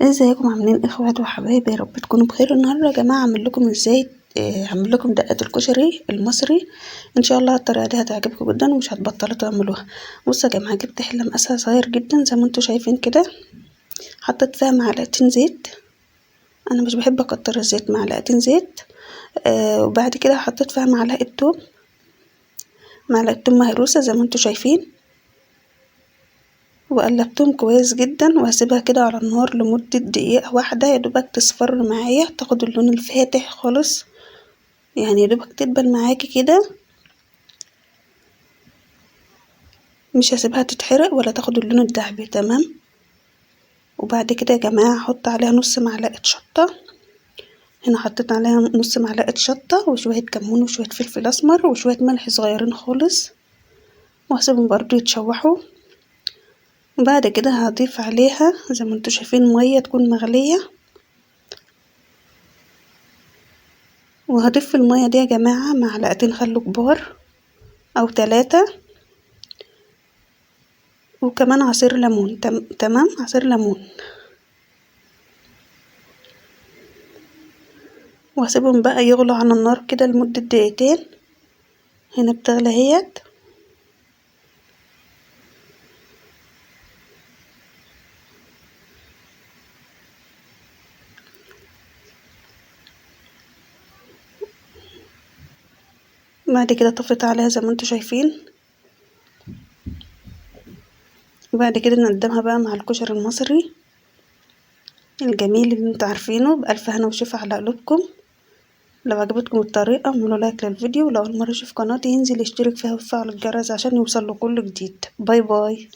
ازيكم عاملين اخوات وحبايبي؟ يا رب تكونوا بخير. النهارده يا جماعه هعمل لكم ازاي هعمل لكم دقه الكشري المصري. ان شاء الله الطريقه دي هتعجبكم جدا ومش هتبطلوا تعملوها. بصوا يا جماعه، جبت حله مقاسها صغير جدا زي ما انتم شايفين كده، حطيت فيها معلقتين زيت. انا مش بحب اكتر الزيت، معلقتين زيت. وبعد كده حطيت فيها معلقه توم، معلقه توم مهروسه زي ما انتم شايفين، وقلبتهم كويس جدا وهسيبها كده على النار لمدة دقيقة واحدة يا دوبك تصفر معايا، تاخد اللون الفاتح خالص، يعني يا دوبك تدبل معاكي كده، مش هسيبها تتحرق ولا تاخد اللون الذهبي. تمام. وبعد كده يا جماعة هحط عليها نص معلقة شطة. هنا حطيت عليها نص معلقة شطة وشوية كمون وشوية فلفل اسمر وشوية ملح صغيرين خالص، وهسيبهم برضو يتشوحوا. وبعد كده هضيف عليها زي ما انتوا شايفين مية تكون مغلية، وهضيف في المية دي يا جماعة معلقتين خل كبار او 3، وكمان عصير ليمون. تمام، عصير ليمون. وهسيبهم بقى يغلوا على النار كده لمدة دقيقتين. هنا بتغلى اهيت. بعد كده طفيت عليها زي ما انتوا شايفين. وبعد كده نقدمها بقى مع الكشري المصري الجميل اللي انتوا عارفينه. بألف هنا وشفا على قلوبكم. لو عجبتكم الطريقة اعملوا لايك للفيديو، ولو اول مرة يشوف قناتي ينزل يشترك فيها ويفعل الجرس عشان يوصل له كل جديد. باي باي.